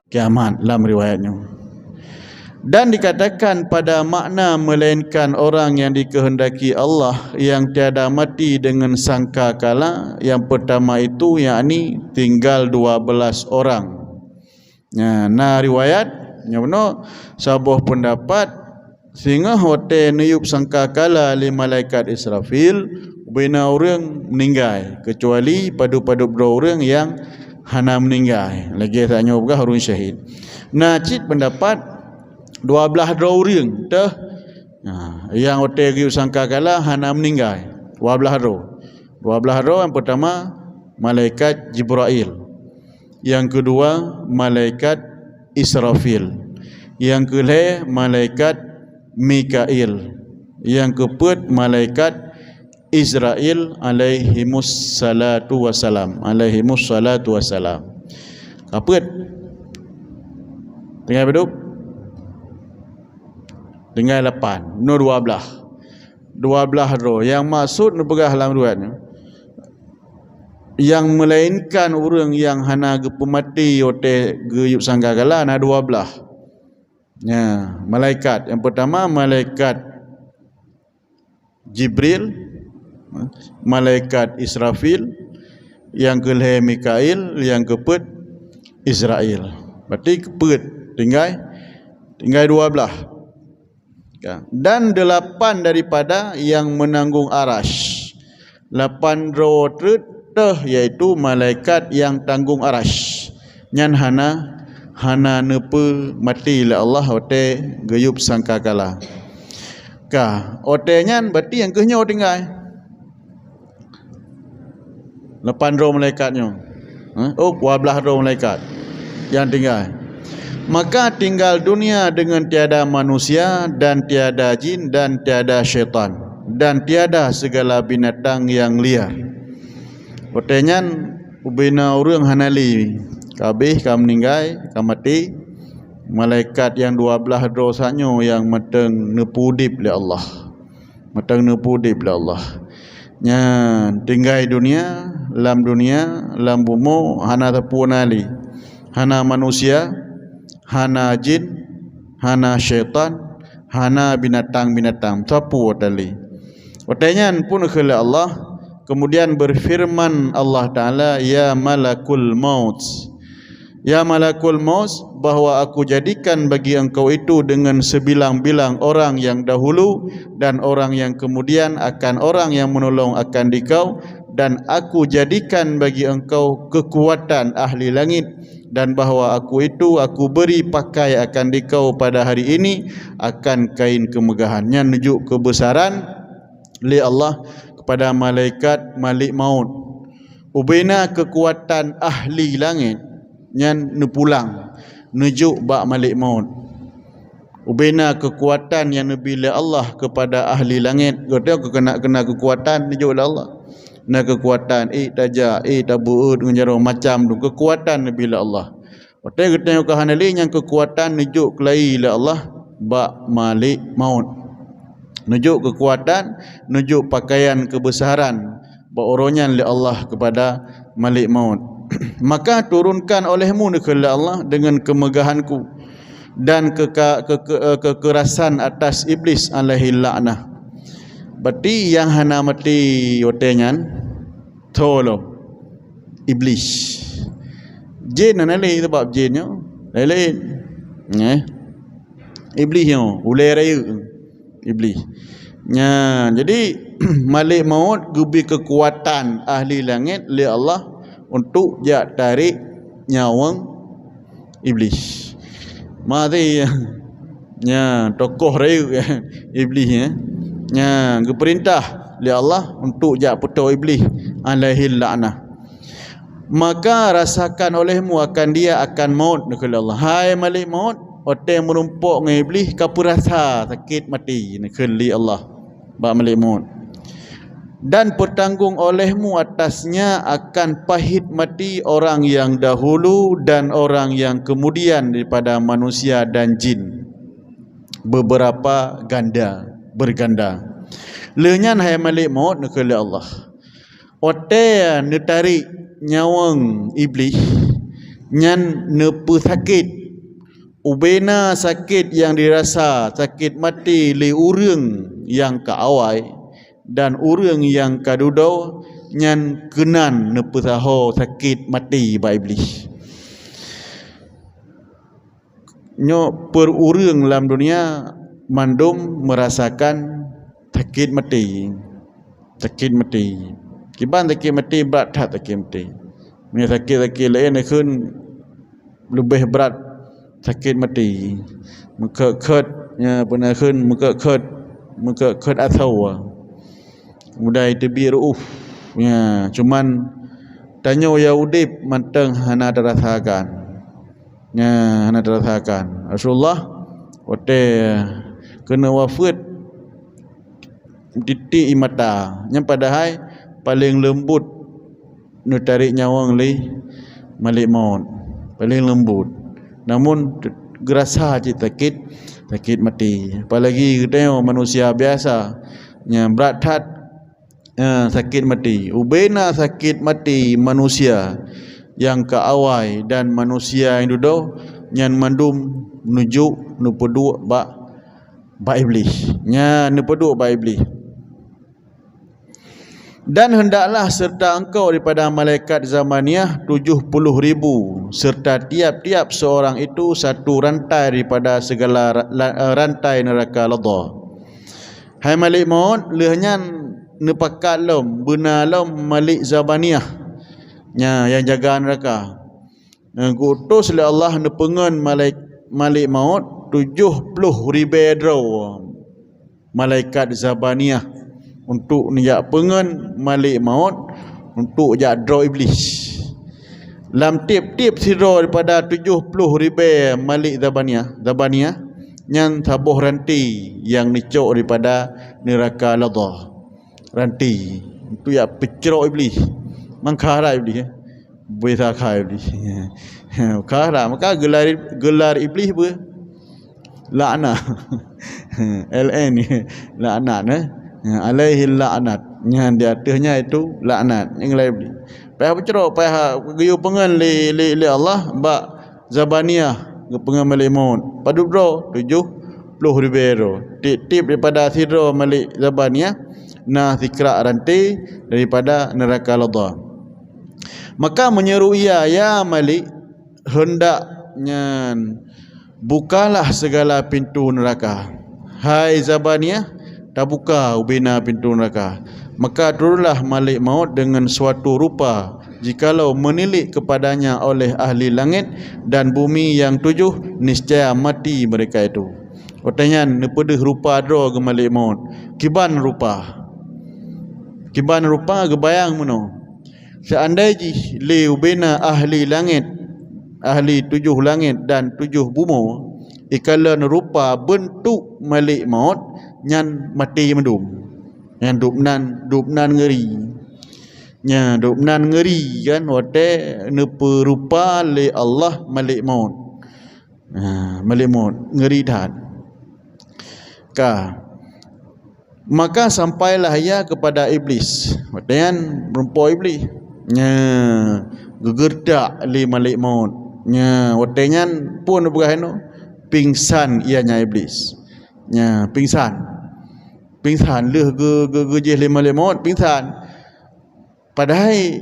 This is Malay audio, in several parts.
kiamat dalam riwayatnya. Dan dikatakan pada makna melainkan orang yang dikehendaki Allah yang tiada mati dengan sangka kala. Yang pertama itu yakni tinggal 12 orang. Nah riwayat yang benar sabuh pendapat sehingga hotel niup sangka kala li malaikat Israfil bina orang meninggal kecuali padu-padu orang yang hana meninggal lagi tanya juga harun syahid. Nah cik pendapat 12 orang dah yang hotel niup sangka kala hana meninggal 12 roh yang pertama malaikat Jibril, yang kedua malaikat Israfil, yang kelima malaikat Mikail, yang keempat malaikat Israel alaihimus salatu wassalam. Kapet tinggal hidup tinggal 8 no 12 roh yang maksud nebegah dalam riwayatnya yang melainkan orang yang hana gepemati ote geyup sanggagala na 12. Malaikat yang pertama malaikat Jibril, malaikat Israfil, yang kelima Mikail, yang keempat Israel. Berarti keempat tinggal 12. Dan 8 daripada yang menanggung arash. 8 roh yaitu malaikat yang tanggung arash. Nyan hana nepe mati la Allah ote geyup sangkakala. Ote nyan berarti yang kehnyo tinggal 8 roh malaikatnya. 12 roh malaikat yang tinggal. Maka tinggal dunia dengan tiada manusia dan tiada jin dan tiada syaitan dan tiada segala binatang yang liar. Otenyan ubina orang hanali kabeh kam meninggal kam mati malaikat yang 12 dosanya yang mateng nepudip li Allah. Mateng nepudip li Allah. Nya tinggal dunia, lam bumo hana tapunali. Hana manusia, hana jin, hana syaitan, hana binatang-binatang. Tapu tali. Otenyan pun khali Allah. Kemudian berfirman Allah Ta'ala, ya malakul maut, ya malakul maut, bahawa aku jadikan bagi engkau itu dengan sebilang-bilang orang yang dahulu dan orang yang kemudian akan orang yang menolong akan dikau, dan aku jadikan bagi engkau kekuatan ahli langit, dan bahawa aku itu aku beri pakai akan dikau pada hari ini akan kain kemegahannya. Nujuk kebesaran li Allah pada malaikat malik maut. Ubina kekuatan ahli langit nyan nupulang nujuk bak malik maut. Ubina kekuatan yang nabila Allah kepada ahli langit. Kata aku kena kekuatan nujuk Allah. Na kekuatan taja tabuud nganjaro macam tu kekuatan nabila Allah. Kata kita ke hanali yang kekuatan nujuk kelai la Allah bak malik maut. Nujuk kekuatan, nujuk pakaian kebesaran beoronya oleh Allah kepada malik maut. Maka turunkan olehmu kepada Allah dengan kemegahanku dan kekerasan atas iblis alaihi la'nah. Berarti yang hana mati otenyan tolong iblis. Jin nalai sebab jinnya lain. Iblisnya ulai raya iblis. Jadi malik maut gubi kekuatan ahli langit li Allah untuk jak tarik nyawang iblis. Mari tokoh raya iblis keperintah li Allah untuk jak putus iblis alaihi la'nah. Maka rasakan olehmu akan dia akan maut kata Allah. Hai malik maut, orang menumpuk dengan iblis kapu rasa sakit mati kali Allah bak malik maut. Dan bertanggung olehmu atasnya akan pahit mati orang yang dahulu dan orang yang kemudian daripada manusia dan jin. Beberapa berganda. Lenyan hai malik maut kali Allah. Orang netarik nyawang iblis nyan nepu sakit ubena sakit yang dirasa sakit mati li urang yang ka awai dan urang yang kadudau nyan kenan nepu saho sakit mati ba iblis. Nyo per urang dalam dunia mandum merasakan sakit mati. Sakit mati. Kiban sakit mati berat tak sakit mati. Ni sakit-sakit lain akan lebih berat sakit mati. Mekekhet nya pernah kan mekekhet atau mudai tebir ya cuman tanyo ya udip manteng hana terasakan. Ya hana terasakan. Rasulullah ote kena wafat titik mata yang padahal paling lembut nu tarik nyawang li malik maut paling lembut namun gerasa je sakit mati apalagi kita manusia biasa yang berat hat sakit mati ubena sakit mati manusia yang ke awai dan manusia yang duduk yang mandum menuju nu pedu ba iblis nya nu pedu ba iblis. Dan hendaklah serta engkau daripada malaikat zamaniah 70,000 serta tiap-tiap seorang itu satu rantai daripada segala rantai neraka ladha. Hai malik maut lehnya nepakat lom benar lom malik zamaniah nya yang jaga neraka. Ngutus oleh Allah nepengen malik maut 70,000 malaikat zamaniah untuk niat pengen malik maut untuk jadro iblis. Lam tip-tip siro daripada 70,000 malik zabaniah yang tabuh ranti yang nicok daripada neraka ladha. Ranti itu ya pecrok iblis. Mangkara iblis bisa kah iblis. Kara maka gelar iblis apa? Laknat. LN laknat alaihi laknat yang di atasnya itu laknat yang lain beli payah bercerok payah geyu pengen li Allah bak zabaniah pengen malik maut padu bro 70,000 tip daripada siro malik zabaniah nah zikra ranti daripada neraka ladha. Maka menyeru ia ya malik hendaknya bukalah segala pintu neraka. Hai zabaniah dah buka ubina pintu neraka. Maka turunlah malik maut dengan suatu rupa jikalau menilik kepadanya oleh ahli langit dan bumi yang 7 niscaya mati mereka itu. Pertanyaan nepedeh rupa dro ke malik maut. Kiban rupa kebayang meno. Seandainya li ubina ahli langit ahli 7 langit dan 7 bumi ikalan rupa bentuk malik maut nyan mati mendum yang dupnan ngeri nya dupnan ngeri kan wate nepe rupa li Allah malik maut malik maut ngeri dah ka maka sampailah ia kepada iblis watayan perempuan iblis nya gegerdak li malik maut nya watenyan pun berahno pingsan ianya iblis nya pingsan leh ge lima maut pingsan padahal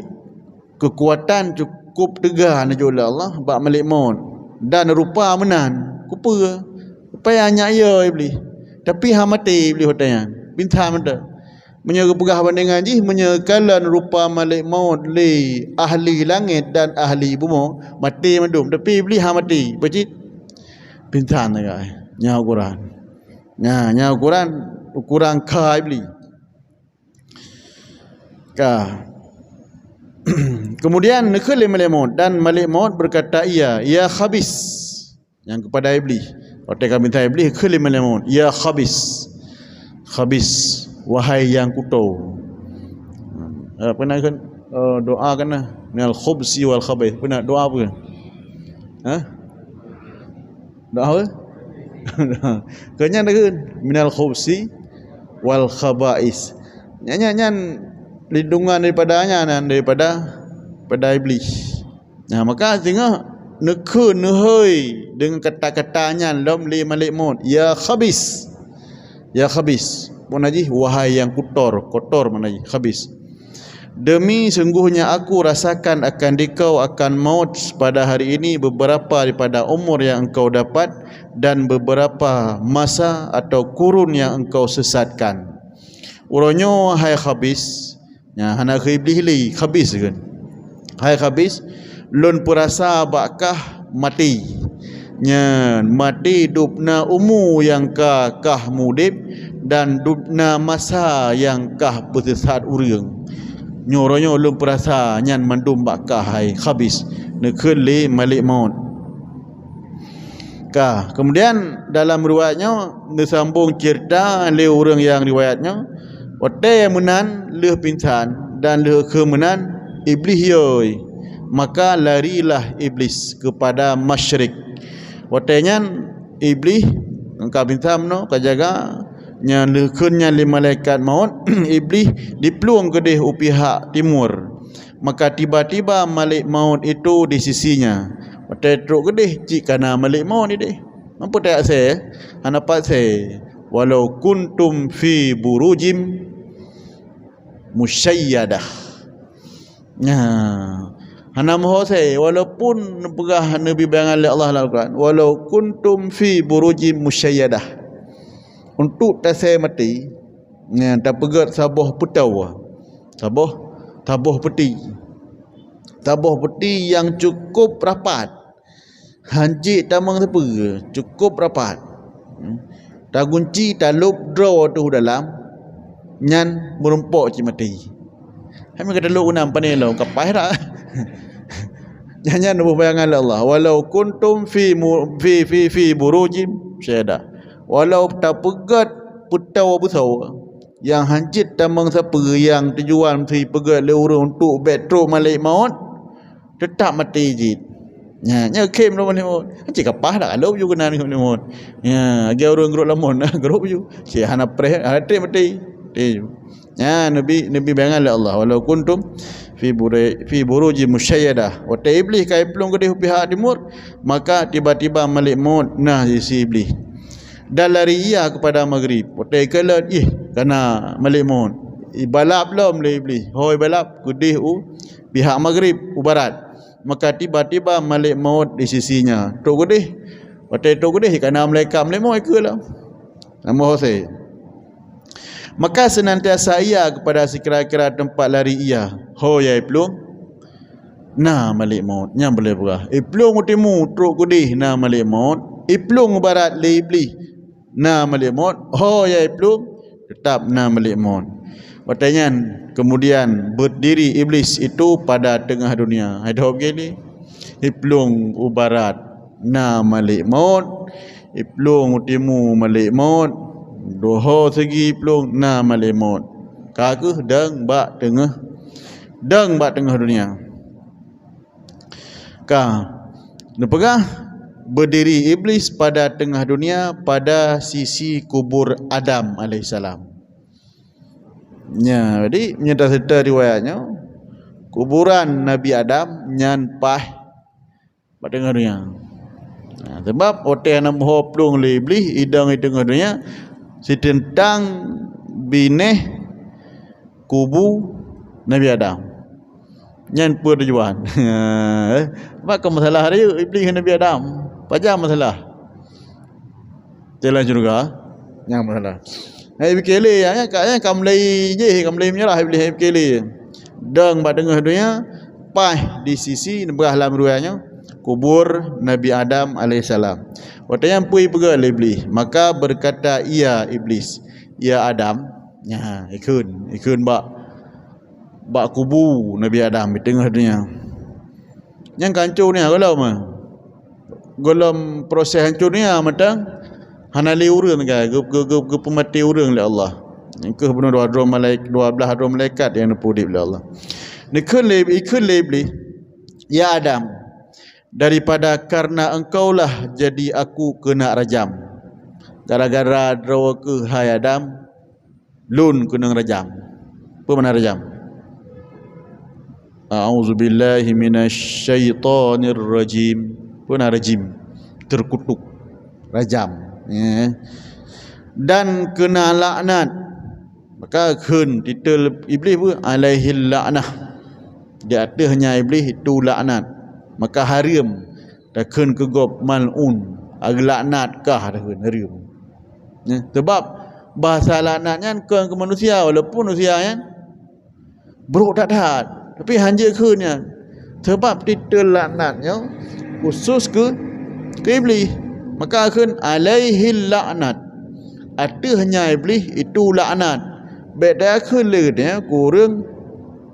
kekuatan cukup tegah oleh Allah bak malik maut dan rupa menan kupa supaya hanya ia iblis tapi ha mati iblis hotanya pingsan menda menyeru pegah bandingan ji menyekalan rupa malik maut li ahli langit dan ahli bumi mati mendum tapi iblis ha mati pacit pingsan dekat nya Quran nya Quran ukuran ka iblis ka kemudian nekal malik maut dan malik maut berkata ya khabis yang kepada iblis ketika minta iblis khali malik maut ya khabis wahai yang kutu pernah kan doa kan minal khubsi wal khabith pernah doa apa doa apa kenyan kan minal khubsi wal khabais nyanyan lindungan daripadanya dan daripada iblis. Nah maka tengah nekun nehoi dengan kata-katanya lam li malik maut, ya khabis, ya khabis. Pun haji, wahai yang kotor mana haji, khabis. Demi sungguhnya aku rasakan akan dikau akan maut pada hari ini beberapa daripada umur yang engkau dapat dan beberapa masa atau kurun yang engkau sesatkan. Uronyo hai khabis, nya hana iblis li khabis kan. Hai khabis, lun perasa bakah mati. Nya mati dupna umu yang kah mudip dan dupna masa yang kah bersesat urang. Nyoronyo lum perasa nyan mandum bakah hai khabis nekun li malik maut. Kemudian dalam riwayatnya disambung cerita le orang yang riwayatnya wate menan leh pingsan dan leh kemenan iblis yoi, maka larilah iblis kepada masyrik. Wate nyan iblis engkau pingsan no kajaga nya lekunnya li malaikat maut iblis dipelung ke deh pihak timur, maka tiba-tiba malik maut itu di sisinya. Patai teruk ke deh cik kana malik maut ni deh apa tak saya hanapat saya walau kuntum fi burujim musyayyadah. Hana mahu saya walaupun pegah Nabi bayangan Allah lakukan walau kuntum fi burujim musyayyadah, untuk tak saya mati tak pegat sabah petau, sabah peti yang cukup rapat, hancik tamang apa cukup rapat, tak kunci tak lup draw tu dalam nyan merempok cik mati. Kami kata lu unam panelo kapai dah. Jangan nubuh bayangan Allah walau kuntum fi burujim syada, walau tak pegat petau besar yang hancit tamang siapa yang tujuan si pegat le orang untuk betro malik maut tetap mati jid. Nya kem lo malik maut. Hancit kapah dak kalau you kena ni malik maut. Ya, agi orang geruk lamon geruk you. Si hana preh hati mati. Ya, Nabi bayangan le Allah walau kuntum fi buruji musyayyadah. Wa ta iblis kai pelung ke pihak timur, maka tiba-tiba malik maut nah si iblis. Dan lari ia kepada maghrib. Potai kelat kana malik maut. Ibalap belum le iblis. Hoi balap kudih pihak maghrib barat. Maka tiba-tiba malik maut di sisinya. Tok kudih. Potai tok kudih kana malaikat malik maut kelah. Nama Hosei. Maka senantiasa ia kepada sekira-kira tempat lari ia. Hoi ai pelung. Nah malik maut. Nyam boleh berah. Pelung utimu tok kudih nah malik maut. Pelung barat le iblis. Na malik maut, ya pelung tetap na malik maut. Katanya kemudian berdiri iblis itu pada tengah dunia. Ada begini, pelung ubarat na malik maut, pelung utimu malik maut, doho segi pelung na malik maut. Kaku dang bak tengah dunia. Nepegah berdiri iblis pada tengah dunia pada sisi kubur Adam alaihissalam. Ya, jadi menyerta serta riwayatnya kuburan Nabi Adam nyan pah pada tengah dunia. Sebab otak nak mohon pelung le iblis idang di tengah dunia si tentang bineh kubu Nabi Adam. Nyan pun tujuan. Maka masalah dia iblis dengan Nabi Adam. Pajak masalah. Jalan juga. Yang masalah. Hai bikele ya kaya kamlai je kamlai menyerah iblis bikele. Dang pada tengah dunia pah di sisi belah dalam ruangnya kubur Nabi Adam alaihissalam. Waktu yang pui pegal iblis, maka berkata ia iblis, ya Adam, ya ikun bak kubu Nabi Adam di tengah dunia. Yang kancur ni kalau mah golom proses hancur ni matang hanali urang ke pemati urang oleh Allah. Ke benar 12 malaikat yang dipudi oleh Allah. Ikun iblis, ya Adam, daripada karena engkaulah jadi aku kena rajam. Gara-gara draw ke hai Adam, lun kena rajam. Apa mana rajam? A'udzubillahi minasyaitonir rajim. pun rajim, terkutuk, rajam, ya. Dan kena laknat. Maka khun titel iblis pun alaihil la'nah, di atasnya iblis itu laknat. Maka harim dah khun kegop mal'un, laknat kah dah khun harim, ya. Sebab bahasa laknatnya ke manusia, walaupun manusia kan buruk tak taat, tapi hanya khunnya. Sebab titel laknatnya khusus ke iblis. Maka khun alaihil la'nat, atasnya iblis itu laknat. Beda kelirnya kurang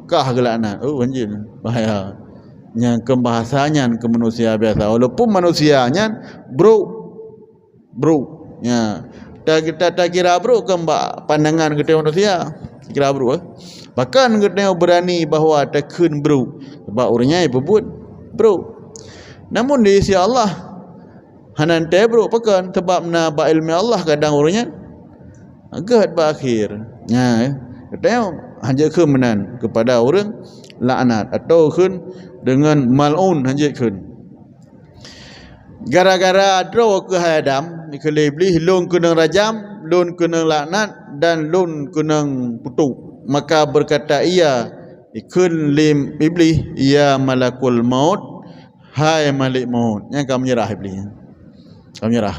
kah gelaknat. Oh anjir, bahaya. Yang kebahasanya ke manusia biasa. Walaupun manusianya bro. Ya. Kita tak kira bro ke pandangan kita manusia. Kira bro. Bahkan kita berani bahawa takun bro. Sebab orangnya berbuat bro. Namun di sisi Allah hanan te bro pakan sebab na ba ilmu Allah kadang orangnya agak berakhir. Ya, katanya hanya kemenan kepada orang laknat atau kun dengan mal'un hanya kun. Gara-gara draw ke Adam, ikhle iblis lun kena rajam, lun kena laknat dan lun kena putuk. Maka berkata ia ikun lim iblis, ya malakul maut, hai malik maut. Yang kamu menyerah iblis. Kamu menyerah.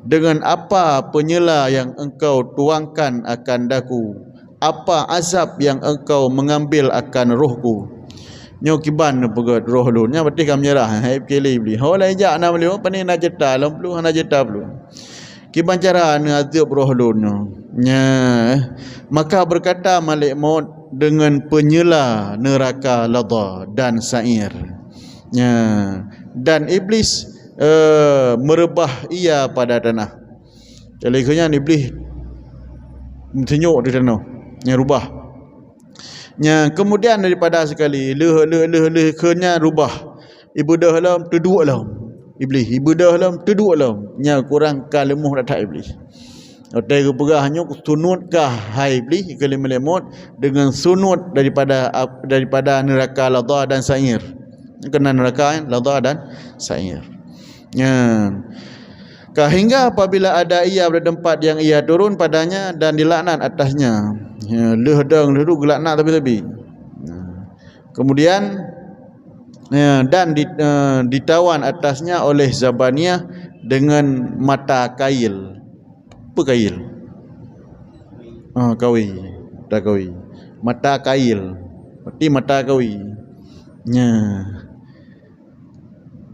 Dengan apa penyela yang engkau tuangkan akan daku, apa azab yang engkau mengambil akan rohku. Nyo kiban pegat roh lu nya berarti kamu menyerah. Hai kili beli holai jak na beli apa ni na jeta lam lu na jeta lu kiban cara na azab roh lu nya. Maka berkata malik maut dengan penyela neraka ladha dan sa'ir, nya. Dan iblis merebah ia pada tanah. Jadi iblis senyuk di tanah, yang rubah. Yang kemudian daripada sekali leh kenya rubah. Ibadah alam terdua alam. Iblis ibadah alam terdua alam. Yang kurang kalemuh datang iblis. Otai kepegahnya sunutkah hai iblis kalimah lemot dengan sunut daripada neraka ladha dan sa'ir. Kena neraka ladha dan sa'ir. Ya. Hingga apabila ada ia pada tempat yang ia turun padanya dan dilaknat atasnya. Ya, lehdang ledu gelaknat tapi. Ya. Kemudian ya, dan ditawan atasnya oleh Zabaniyah dengan mata kail. Apa kail? Kawi. Mata kawi. Mata kail. Berarti mata kawi. Ya.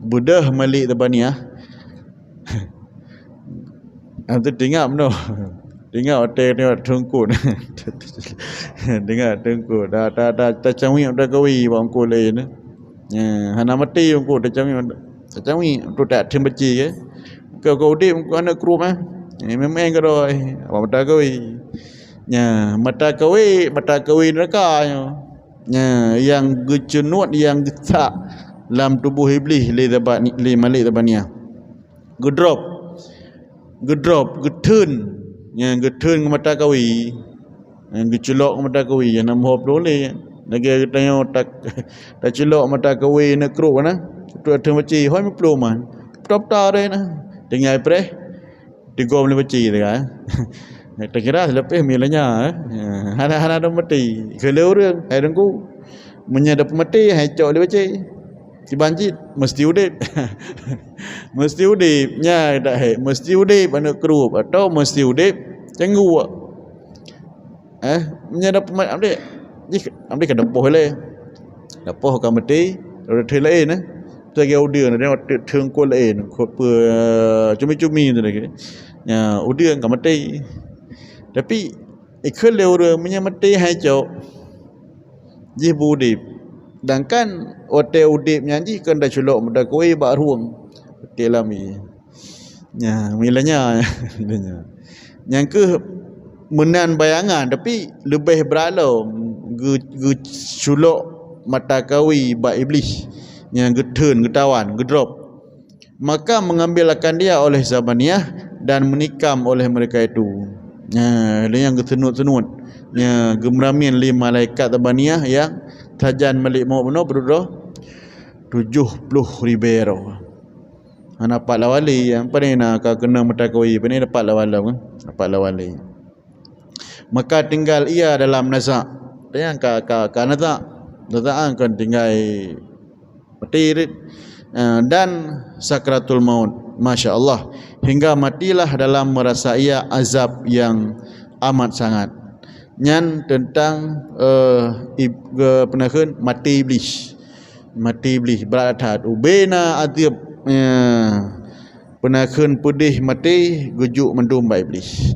Budah malik Zabaniyah. Nanti tinggal no. Tinggal hotel ni tengkut. Dengar tengkut. Dah cawi dah kawi bangku lain. Ya, hana mati bangku cawi tu tak tembaci ke. Kau udip anak kru mah. Memang kau mata kawi. Ya, mata kawi neraka. Ya, yang gecenut yang getak dalam tubuh iblis li malik Zabaniyah. Gedrop, getun. Yang getun ke mata kawi. Yang gecelok ke mata kawi. Yang nama hop boleh. Lagi tanya tak celok mata kawi nak keruk na. Tu ada macam hoi me plu man. Pta re na. Dengan ipre. Digom le macam dia. Tak kira lepas milanya. Hana mati. Kalau orang hai dengku menyadap mati hai cok le macam. Si banjit mesti udip. Mesti udip nya dak he mesti udip anak kerup atau mesti udip cenggu. Nya dak pemat amde amde ka depoh le. Depoh ka mati ora the lain Sagi audio na thung ko lain ko cumi-cumi tu lagi. Nya audio ka mati. Tapi ikhal le ora menyamati hai cok. Ji budip. Sedangkan hotel udip nyanyi kan dah culok muda koi bak ruang. Hotel lami. Ya, milanya. Yang ke menan bayangan tapi lebih beralau culok mata kawi bak iblis. Yang getun, getawan, gedrop. Maka mengambilkan dia oleh Zabaniyah dan menikam oleh mereka itu. Ya, yang getenut-tenut. Ya, gemeramin 5 malaikat Zabaniyah yang tajan malik maut benar berdua 70,000 euro. dapat lawali yang paling nak kena metakui paling dapat lawala kan, dapat lawali. Maka tinggal ia dalam nazak. Yang ka nazak kan tinggal mati dan sakratul maut. Masya-Allah, hingga matilah dalam merasa ia azab yang amat sangat. Nyan tentang penakan mati iblis. Mati iblis berat ubena adib penakan pedih mati gujuk mendum iblis.